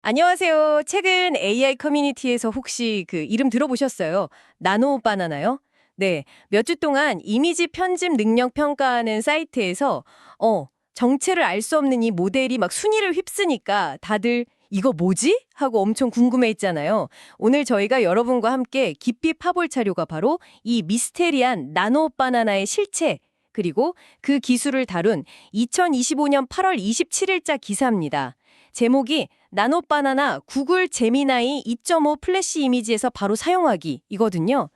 안녕하세요. 최근 AI 커뮤니티에서 혹시 그 이름 들어보셨어요? 나노 바나나요? 네. 몇 주 동안 이미지 편집 능력 평가하는 사이트에서 정체를 알 수 없는 이 모델이 막 순위를 휩쓰니까 다들 이거 뭐지? 하고 엄청 궁금해했잖아요. 오늘 저희가 여러분과 함께 깊이 파볼 자료가 바로 이 미스테리한 나노 바나나의 실체 그리고 그 기술을 다룬 2025년 8월 27일자 기사입니다. 제목이 나노바나나 구글 제미나이 2.5 플래시 이미지에서 바로 사용하기 이거든요.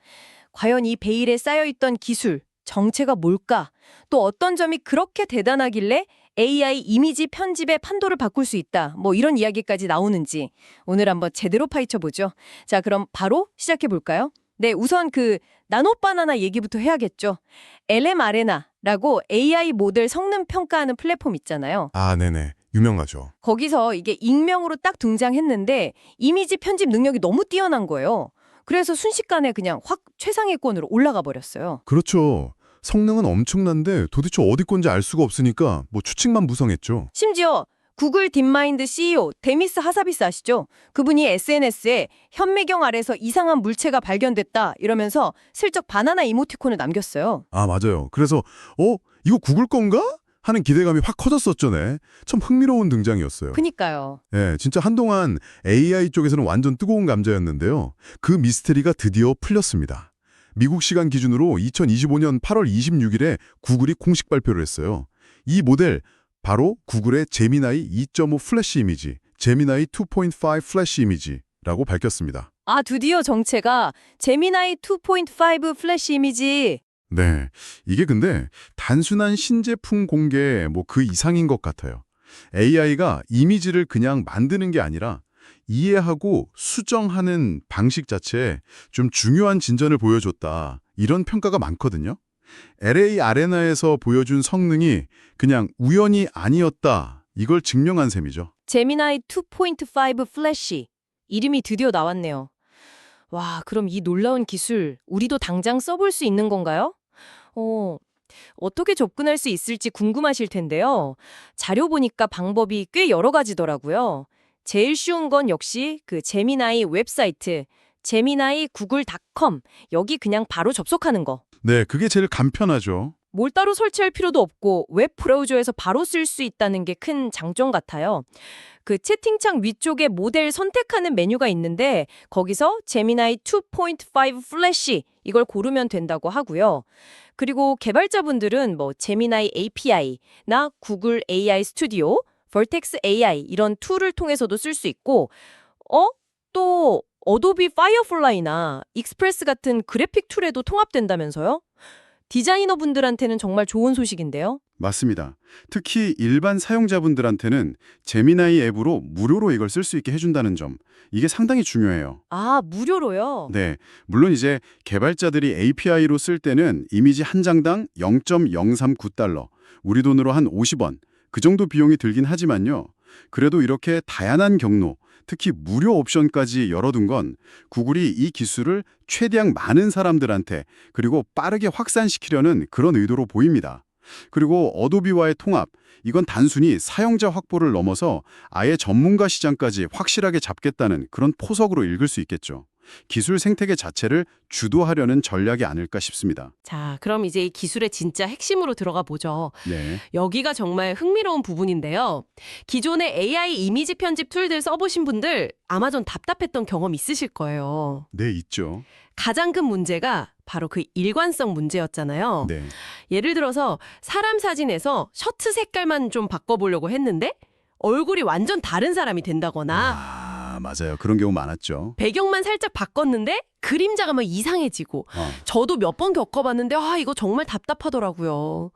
과연 이 베일에 쌓여있던 기술, 정체가 뭘까? 또 어떤 점이 그렇게 대단하길래 AI 이미지 편집의 판도를 바꿀 수 있다. 뭐 이런 이야기까지 나오는지 오늘 한번 제대로 파헤쳐보죠. 자, 그럼 바로 시작해볼까요? 네, 우선 그 나노바나나 얘기부터 해야겠죠. LM 아레나라고 AI 모델 성능 평가하는 플랫폼 있잖아요. 아, 네네. 유명하죠. 거기서 이게 익명으로 딱 등장했는데 이미지 편집 능력이 너무 뛰어난 거예요. 그래서 순식간에 그냥 확 최상위권으로 올라가 버렸어요. 그렇죠. 성능은 엄청난데 도대체 어디 건지 알 수가 없으니까 뭐 추측만 무성했죠. 심지어 구글 딥마인드 CEO 데미스 하사비스 아시죠? 그분이 SNS에 현미경 아래서 이상한 물체가 발견됐다 이러면서 슬쩍 바나나 이모티콘을 남겼어요. 아, 맞아요. 그래서 이거 구글 건가? 하는 기대감이 확 커졌었죠, 네. 참 흥미로운 등장이었어요. 그니까요. 예, 진짜 한동안 AI 쪽에서는 완전 뜨거운 감자였는데요. 그 미스테리가 드디어 풀렸습니다. 미국 시간 기준으로 2025년 8월 26일에 구글이 공식 발표를 했어요. 이 모델 바로 구글의 제미나이 2.5 플래시 이미지, 제미나이 2.5 플래시 이미지라고 밝혔습니다. 아, 드디어 정체가 제미나이 2.5 플래시 이미지. 네, 이게 근데 단순한 신제품 공개 뭐 그 이상인 것 같아요. AI가 이미지를 그냥 만드는 게 아니라 이해하고 수정하는 방식 자체에 좀 중요한 진전을 보여줬다. 이런 평가가 많거든요. LA 아레나에서 보여준 성능이 그냥 우연이 아니었다. 이걸 증명한 셈이죠. 제미나이 2.5 플래시. 이름이 드디어 나왔네요. 와, 그럼 이 놀라운 기술 우리도 당장 써볼 수 있는 건가요? 어떻게 접근할 수 있을지 궁금하실 텐데요. 자료 보니까 방법이 꽤 여러 가지더라고요. 제일 쉬운 건 역시 그 제미나이 웹사이트, 제미나이 구글닷컴 여기 그냥 바로 접속하는 거. 네, 그게 제일 간편하죠. 뭘 따로 설치할 필요도 없고 웹 브라우저에서 바로 쓸 수 있다는 게 큰 장점 같아요. 그 채팅창 위쪽에 모델 선택하는 메뉴가 있는데 거기서 제미나이 2.5 플래시 이걸 고르면 된다고 하고요. 그리고 개발자분들은 뭐 제미나이 API나 구글 AI 스튜디오, 벌텍스 AI 이런 툴을 통해서도 쓸 수 있고 또 어도비 파이어플라이나 익스프레스 같은 그래픽 툴에도 통합된다면서요? 디자이너분들한테는 정말 좋은 소식인데요. 맞습니다. 특히 일반 사용자분들한테는 제미나이 앱으로 무료로 이걸 쓸 수 있게 해준다는 점, 이게 상당히 중요해요. 아, 무료로요? 네, 물론 이제 개발자들이 API로 쓸 때는 이미지 한 장당 0.039달러, 우리 돈으로 한 50원, 그 정도 비용이 들긴 하지만요. 그래도 이렇게 다양한 경로, 특히 무료 옵션까지 열어둔 건 구글이 이 기술을 최대한 많은 사람들한테 그리고 빠르게 확산시키려는 그런 의도로 보입니다. 그리고 어도비와의 통합, 이건 단순히 사용자 확보를 넘어서 아예 전문가 시장까지 확실하게 잡겠다는 그런 포석으로 읽을 수 있겠죠. 기술 생태계 자체를 주도하려는 전략이 아닐까 싶습니다. 자, 그럼 이제 이 기술의 진짜 핵심으로 들어가 보죠. 네. 여기가 정말 흥미로운 부분인데요. 기존의 AI 이미지 편집 툴들 써보신 분들 아마 좀 답답했던 경험 있으실 거예요. 네, 있죠. 가장 큰 문제가 바로 그 일관성 문제였잖아요. 네. 예를 들어서 사람 사진에서 셔츠 색깔만 좀 바꿔보려고 했는데 얼굴이 완전 다른 사람이 된다거나 맞아요. 그런 경우 많았죠. 배경만 살짝 바꿨는데 그림자가 막 이상해지고 저도 몇 번 겪어봤는데 이거 정말 답답하더라고요.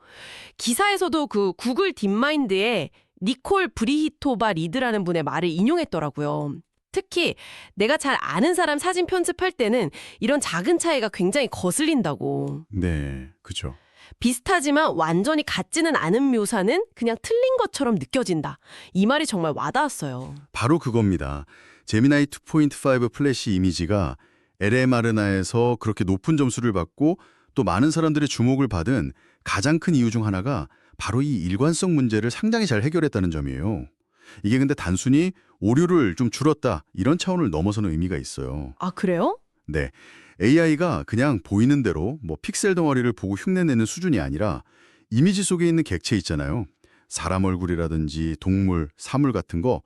기사에서도 그 구글 딥마인드에 니콜 브리히토바 리드라는 분의 말을 인용했더라고요. 특히 내가 잘 아는 사람 사진 편집할 때는 이런 작은 차이가 굉장히 거슬린다고. 네, 그죠. 비슷하지만 완전히 같지는 않은 묘사는 그냥 틀린 것처럼 느껴진다. 이 말이 정말 와닿았어요. 바로 그겁니다. 제미나이 2.5 플래시 이미지가 LM아레나에서 그렇게 높은 점수를 받고 또 많은 사람들의 주목을 받은 가장 큰 이유 중 하나가 바로 이 일관성 문제를 상당히 잘 해결했다는 점이에요. 이게 근데 단순히 오류를 좀 줄었다 이런 차원을 넘어서는 의미가 있어요. 아, 그래요? 네. AI가 그냥 보이는 대로 뭐 픽셀 덩어리를 보고 흉내내는 수준이 아니라 이미지 속에 있는 객체 있잖아요. 사람 얼굴이라든지 동물, 사물 같은 거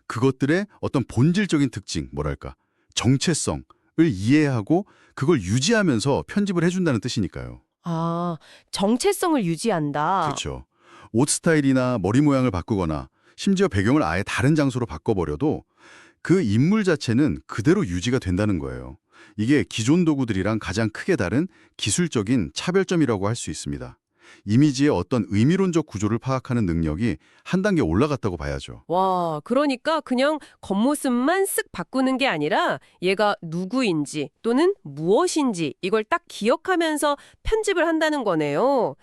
그것들의 어떤 본질적인 특징, 뭐랄까 정체성을 이해하고 그걸 유지하면서 편집을 해준다는 뜻이니까요. 아, 정체성을 유지한다. 그렇죠. 옷 스타일이나 머리 모양을 바꾸거나 심지어 배경을 아예 다른 장소로 바꿔버려도 그 인물 자체는 그대로 유지가 된다는 거예요. 이게 기존 도구들이랑 가장 크게 다른 기술적인 차별점이라고 할 수 있습니다. 이미지의 어떤 의미론적 구조를 파악하는 능력이 한 단계 올라갔다고 봐야죠. 와, 그러니까 그냥 겉모습만 쓱 바꾸는 게 아니라 얘가 누구인지 또는 무엇인지 이걸 딱 기억하면서 편집을 한다는 거네요.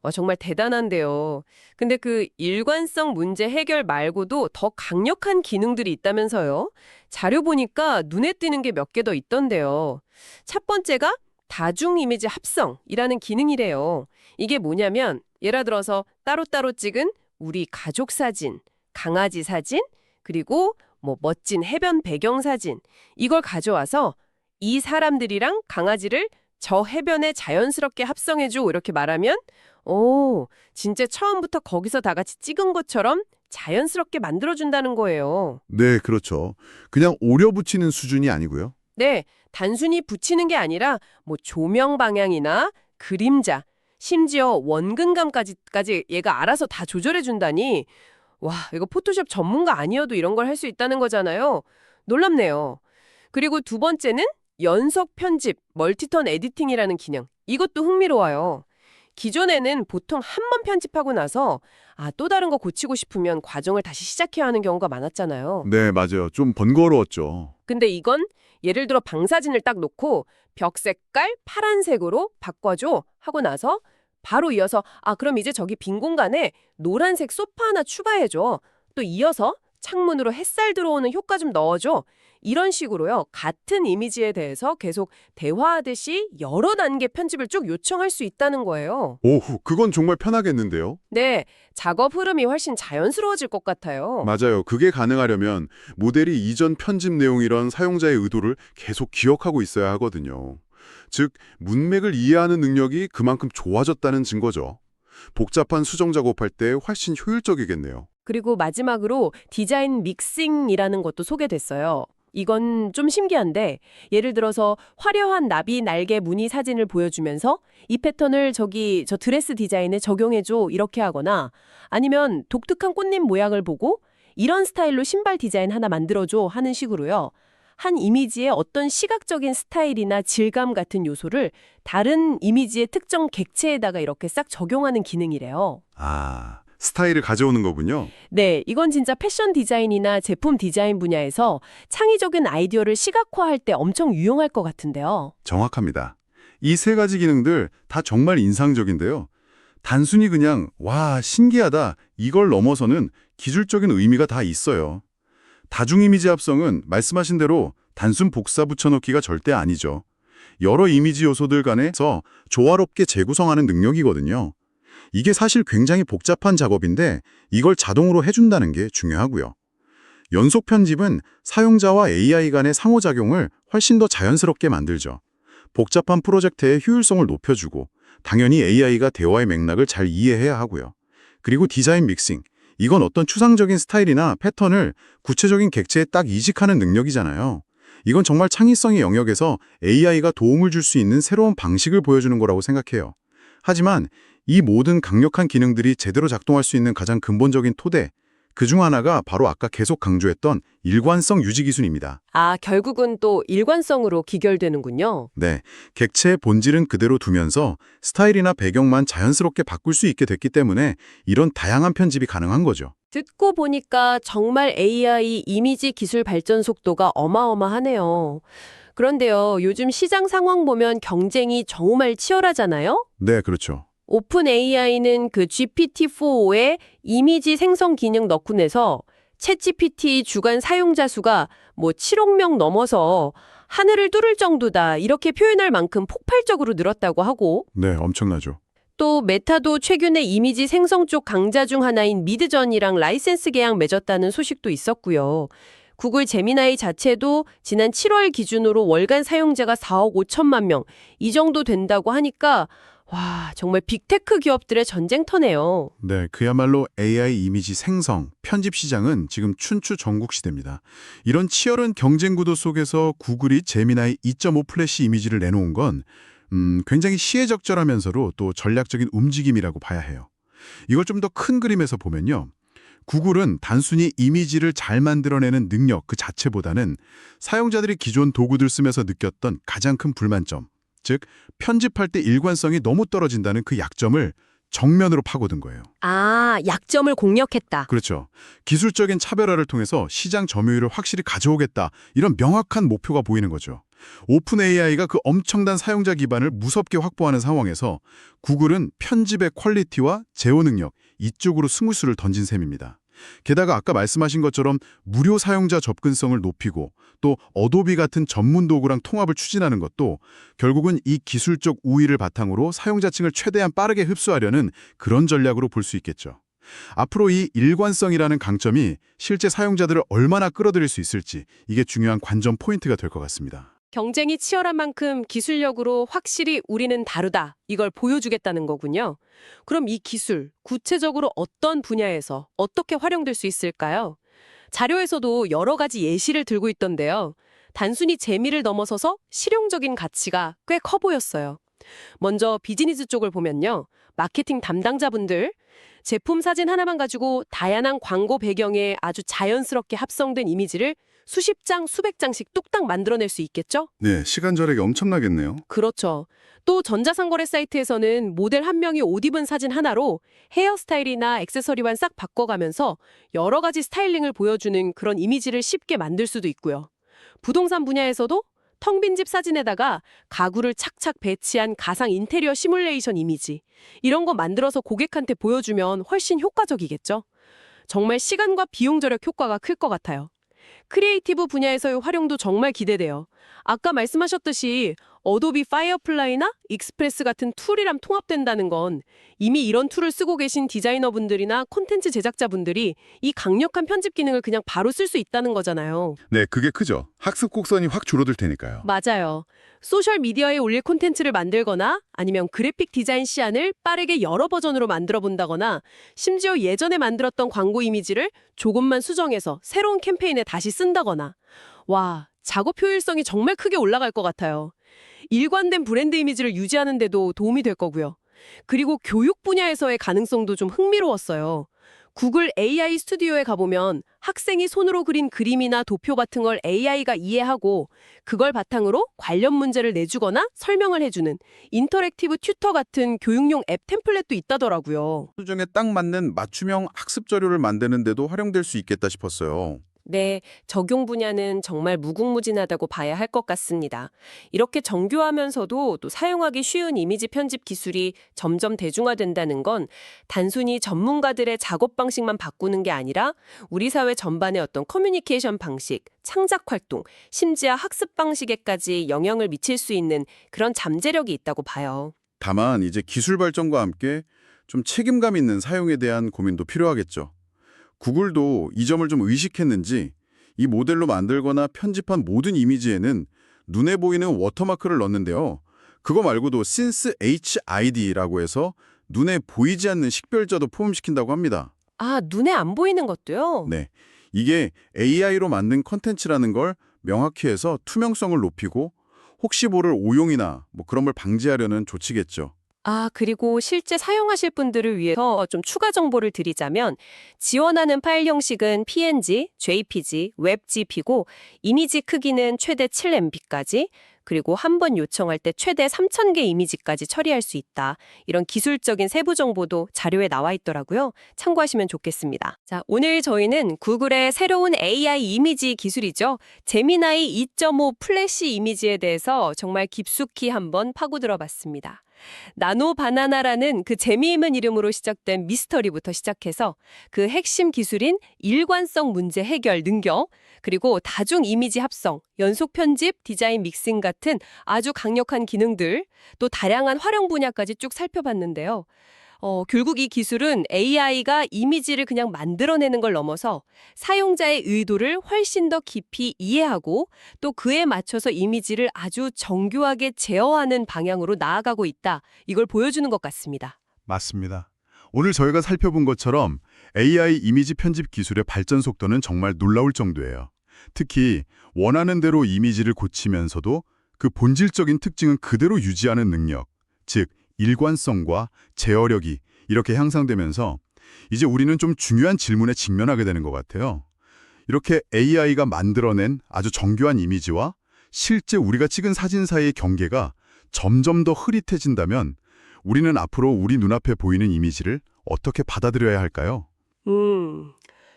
와, 정말 대단한데요. 근데 그 일관성 문제 해결 말고도 더 강력한 기능들이 있다면서요? 자료 보니까 눈에 띄는 게 몇 개 더 있던데요. 첫 번째가 다중 이미지 합성이라는 기능이래요. 이게 뭐냐면 예를 들어서 따로따로 찍은 우리 가족 사진, 강아지 사진, 그리고 뭐 멋진 해변 배경 사진 이걸 가져와서 이 사람들이랑 강아지를 저 해변에 자연스럽게 합성해줘 이렇게 말하면 오, 진짜 처음부터 거기서 다 같이 찍은 것처럼 자연스럽게 만들어준다는 거예요. 네, 그렇죠. 그냥 오려 붙이는 수준이 아니고요. 네, 단순히 붙이는 게 아니라 뭐 조명 방향이나 그림자, 심지어 원근감까지 얘가 알아서 다 조절해 준다니 와, 이거 포토샵 전문가 아니어도 이런 걸 할 수 있다는 거잖아요. 놀랍네요. 그리고 두 번째는 연속 편집, 멀티턴 에디팅이라는 기능. 이것도 흥미로워요. 기존에는 보통 한 번 편집하고 나서 또 다른 거 고치고 싶으면 과정을 다시 시작해야 하는 경우가 많았잖아요. 네, 맞아요. 좀 번거로웠죠. 근데 이건 예를 들어 방사진을 딱 놓고 벽 색깔 파란색으로 바꿔줘 하고 나서 바로 이어서 그럼 이제 저기 빈 공간에 노란색 소파 하나 추가해줘. 또 이어서 창문으로 햇살 들어오는 효과 좀 넣어줘. 이런 식으로요. 같은 이미지에 대해서 계속 대화하듯이 여러 단계 편집을 쭉 요청할 수 있다는 거예요. 오후, 그건 정말 편하겠는데요? 네, 작업 흐름이 훨씬 자연스러워질 것 같아요. 맞아요. 그게 가능하려면 모델이 이전 편집 내용이런 사용자의 의도를 계속 기억하고 있어야 하거든요. 즉, 문맥을 이해하는 능력이 그만큼 좋아졌다는 증거죠. 복잡한 수정 작업할 때 훨씬 효율적이겠네요. 그리고 마지막으로 디자인 믹싱이라는 것도 소개됐어요. 이건 좀 신기한데 예를 들어서 화려한 나비 날개 무늬 사진을 보여주면서 이 패턴을 저 드레스 디자인에 적용해줘 이렇게 하거나 아니면 독특한 꽃잎 모양을 보고 이런 스타일로 신발 디자인 하나 만들어줘 하는 식으로요. 한 이미지의 어떤 시각적인 스타일이나 질감 같은 요소를 다른 이미지의 특정 객체에다가 이렇게 싹 적용하는 기능이래요. 스타일을 가져오는 거군요. 네, 이건 진짜 패션 디자인이나 제품 디자인 분야에서 창의적인 아이디어를 시각화할 때 엄청 유용할 것 같은데요. 정확합니다. 이 세 가지 기능들 다 정말 인상적인데요. 단순히 그냥 와, 신기하다 이걸 넘어서는 기술적인 의미가 다 있어요. 다중 이미지 합성은 말씀하신 대로 단순 복사 붙여넣기가 절대 아니죠. 여러 이미지 요소들 간에서 조화롭게 재구성하는 능력이거든요. 이게 사실 굉장히 복잡한 작업인데 이걸 자동으로 해준다는 게 중요하고요. 연속 편집은 사용자와 AI 간의 상호작용을 훨씬 더 자연스럽게 만들죠. 복잡한 프로젝트의 효율성을 높여주고 당연히 AI가 대화의 맥락을 잘 이해해야 하고요. 그리고 디자인 믹싱, 이건 어떤 추상적인 스타일이나 패턴을 구체적인 객체에 딱 이식하는 능력이잖아요. 이건 정말 창의성의 영역에서 AI가 도움을 줄 수 있는 새로운 방식을 보여주는 거라고 생각해요. 하지만 이 모든 강력한 기능들이 제대로 작동할 수 있는 가장 근본적인 토대, 그중 하나가 바로 아까 계속 강조했던 일관성 유지 기술입니다. 결국은 또 일관성으로 기결되는군요. 네, 객체의 본질은 그대로 두면서 스타일이나 배경만 자연스럽게 바꿀 수 있게 됐기 때문에 이런 다양한 편집이 가능한 거죠. 듣고 보니까 정말 AI 이미지 기술 발전 속도가 어마어마하네요. 그런데요, 요즘 시장 상황 보면 경쟁이 정말 치열하잖아요? 네, 그렇죠. 오픈 AI는 그 GPT-4에 이미지 생성 기능 넣고 내서 챗GPT 주간 사용자 수가 뭐 7억 명 넘어서 하늘을 뚫을 정도다 이렇게 표현할 만큼 폭발적으로 늘었다고 하고 네, 엄청나죠. 또 메타도 최근에 이미지 생성 쪽 강자 중 하나인 미드전이랑 라이센스 계약 맺었다는 소식도 있었고요. 구글 제미나이 자체도 지난 7월 기준으로 월간 사용자가 4억 5천만 명, 이 정도 된다고 하니까 와, 정말 빅테크 기업들의 전쟁터네요. 네, 그야말로 AI 이미지 생성, 편집 시장은 지금 춘추 전국 시대입니다. 이런 치열한 경쟁 구도 속에서 구글이 제미나이 2.5 플래시 이미지를 내놓은 건 굉장히 시의적절하면서도 또 전략적인 움직임이라고 봐야 해요. 이걸 좀 더 큰 그림에서 보면요. 구글은 단순히 이미지를 잘 만들어내는 능력 그 자체보다는 사용자들이 기존 도구들 쓰면서 느꼈던 가장 큰 불만점, 즉 편집할 때 일관성이 너무 떨어진다는 그 약점을 정면으로 파고든 거예요. 아, 약점을 공략했다. 그렇죠. 기술적인 차별화를 통해서 시장 점유율을 확실히 가져오겠다. 이런 명확한 목표가 보이는 거죠. 오픈 AI가 그 엄청난 사용자 기반을 무섭게 확보하는 상황에서 구글은 편집의 퀄리티와 제어 능력 이쪽으로 승부수를 던진 셈입니다. 게다가 아까 말씀하신 것처럼 무료 사용자 접근성을 높이고 또 어도비 같은 전문 도구랑 통합을 추진하는 것도 결국은 이 기술적 우위를 바탕으로 사용자층을 최대한 빠르게 흡수하려는 그런 전략으로 볼 수 있겠죠. 앞으로 이 일관성이라는 강점이 실제 사용자들을 얼마나 끌어들일 수 있을지 이게 중요한 관전 포인트가 될 것 같습니다. 경쟁이 치열한 만큼 기술력으로 확실히 우리는 다르다. 이걸 보여주겠다는 거군요. 그럼 이 기술, 구체적으로 어떤 분야에서 어떻게 활용될 수 있을까요? 자료에서도 여러 가지 예시를 들고 있던데요. 단순히 재미를 넘어서서 실용적인 가치가 꽤 커 보였어요. 먼저 비즈니스 쪽을 보면요. 마케팅 담당자분들, 제품 사진 하나만 가지고 다양한 광고 배경에 아주 자연스럽게 합성된 이미지를 수십 장, 수백 장씩 뚝딱 만들어낼 수 있겠죠? 네, 시간 절약이 엄청나겠네요. 그렇죠. 또 전자상거래 사이트에서는 모델 한 명이 옷 입은 사진 하나로 헤어스타일이나 액세서리만 싹 바꿔가면서 여러 가지 스타일링을 보여주는 그런 이미지를 쉽게 만들 수도 있고요. 부동산 분야에서도 텅 빈 집 사진에다가 가구를 착착 배치한 가상 인테리어 시뮬레이션 이미지, 이런 거 만들어서 고객한테 보여주면 훨씬 효과적이겠죠? 정말 시간과 비용 절약 효과가 클 것 같아요. 크리에이티브 분야에서의 활용도 정말 기대돼요. 아까 말씀하셨듯이 어도비 파이어플라이나 익스프레스 같은 툴이랑 통합된다는 건 이미 이런 툴을 쓰고 계신 디자이너분들이나 콘텐츠 제작자분들이 이 강력한 편집 기능을 그냥 바로 쓸 수 있다는 거잖아요. 네, 그게 크죠. 학습 곡선이 확 줄어들 테니까요. 맞아요. 소셜미디어에 올릴 콘텐츠를 만들거나 아니면 그래픽 디자인 시안을 빠르게 여러 버전으로 만들어 본다거나 심지어 예전에 만들었던 광고 이미지를 조금만 수정해서 새로운 캠페인에 다시 쓴다거나 와, 작업 효율성이 정말 크게 올라갈 것 같아요. 일관된 브랜드 이미지를 유지하는 데도 도움이 될 거고요. 그리고 교육 분야에서의 가능성도 좀 흥미로웠어요. 구글 AI 스튜디오에 가보면 학생이 손으로 그린 그림이나 도표 같은 걸 AI가 이해하고 그걸 바탕으로 관련 문제를 내주거나 설명을 해주는 인터랙티브 튜터 같은 교육용 앱 템플릿도 있다더라고요. 수정에 딱 맞는 맞춤형 학습 자료를 만드는 데도 활용될 수 있겠다 싶었어요. 네, 적용 분야는 정말 무궁무진하다고 봐야 할 것 같습니다. 이렇게 정교하면서도 또 사용하기 쉬운 이미지 편집 기술이 점점 대중화된다는 건 단순히 전문가들의 작업 방식만 바꾸는 게 아니라 우리 사회 전반의 어떤 커뮤니케이션 방식, 창작 활동, 심지어 학습 방식에까지 영향을 미칠 수 있는 그런 잠재력이 있다고 봐요. 다만 이제 기술 발전과 함께 좀 책임감 있는 사용에 대한 고민도 필요하겠죠. 구글도 이 점을 좀 의식했는지 이 모델로 만들거나 편집한 모든 이미지에는 눈에 보이는 워터마크를 넣는데요. 그거 말고도 Since HID라고 해서 눈에 보이지 않는 식별자도 포함시킨다고 합니다. 아, 눈에 안 보이는 것도요? 네, 이게 AI로 만든 컨텐츠라는 걸 명확히 해서 투명성을 높이고 혹시 모를 오용이나 그런 걸 방지하려는 조치겠죠. 아, 그리고 실제 사용하실 분들을 위해서 좀 추가 정보를 드리자면 지원하는 파일 형식은 PNG, JPG, WebGP고 이미지 크기는 최대 7MB까지 그리고 한 번 요청할 때 최대 3,000개 이미지까지 처리할 수 있다. 이런 기술적인 세부 정보도 자료에 나와 있더라고요. 참고하시면 좋겠습니다. 자, 오늘 저희는 구글의 새로운 AI 이미지 기술이죠. 제미나이 2.5 플래시 이미지에 대해서 정말 깊숙이 한번 파고들어 봤습니다. 나노 바나나라는 그 재미있는 이름으로 시작된 미스터리부터 시작해서 그 핵심 기술인 일관성 문제 해결 능력, 그리고 다중 이미지 합성, 연속 편집, 디자인 믹싱 같은 아주 강력한 기능들, 또 다양한 활용 분야까지 쭉 살펴봤는데요. 결국 이 기술은 AI가 이미지를 그냥 만들어내는 걸 넘어서 사용자의 의도를 훨씬 더 깊이 이해하고 또 그에 맞춰서 이미지를 아주 정교하게 제어하는 방향으로 나아가고 있다. 이걸 보여주는 것 같습니다. 맞습니다. 오늘 저희가 살펴본 것처럼 AI 이미지 편집 기술의 발전 속도는 정말 놀라울 정도예요. 특히 원하는 대로 이미지를 고치면서도 그 본질적인 특징은 그대로 유지하는 능력, 즉 일관성과 제어력이 이렇게 향상되면서 이제 우리는 좀 중요한 질문에 직면하게 되는 것 같아요. 이렇게 AI가 만들어낸 아주 정교한 이미지와 실제 우리가 찍은 사진 사이의 경계가 점점 더 흐릿해진다면 우리는 앞으로 우리 눈앞에 보이는 이미지를 어떻게 받아들여야 할까요?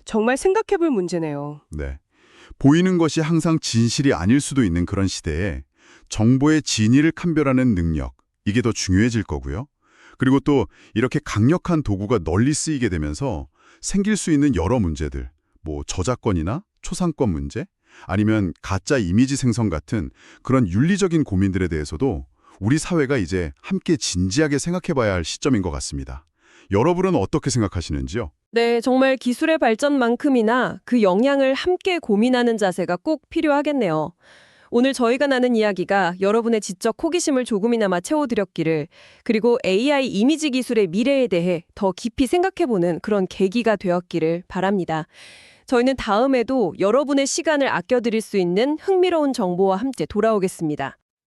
정말 생각해볼 문제네요. 네. 보이는 것이 항상 진실이 아닐 수도 있는 그런 시대에 정보의 진위를 판별하는 능력, 이게 더 중요해질 거고요. 그리고 또 이렇게 강력한 도구가 널리 쓰이게 되면서 생길 수 있는 여러 문제들, 뭐 저작권이나 초상권 문제, 아니면 가짜 이미지 생성 같은 그런 윤리적인 고민들에 대해서도 우리 사회가 이제 함께 진지하게 생각해봐야 할 시점인 것 같습니다. 여러분은 어떻게 생각하시는지요? 네, 정말 기술의 발전만큼이나 그 영향을 함께 고민하는 자세가 꼭 필요하겠네요. 오늘 저희가 나눈 이야기가 여러분의 지적 호기심을 조금이나마 채워드렸기를, 그리고 AI 이미지 기술의 미래에 대해 더 깊이 생각해보는 그런 계기가 되었기를 바랍니다. 저희는 다음에도 여러분의 시간을 아껴드릴 수 있는 흥미로운 정보와 함께 돌아오겠습니다.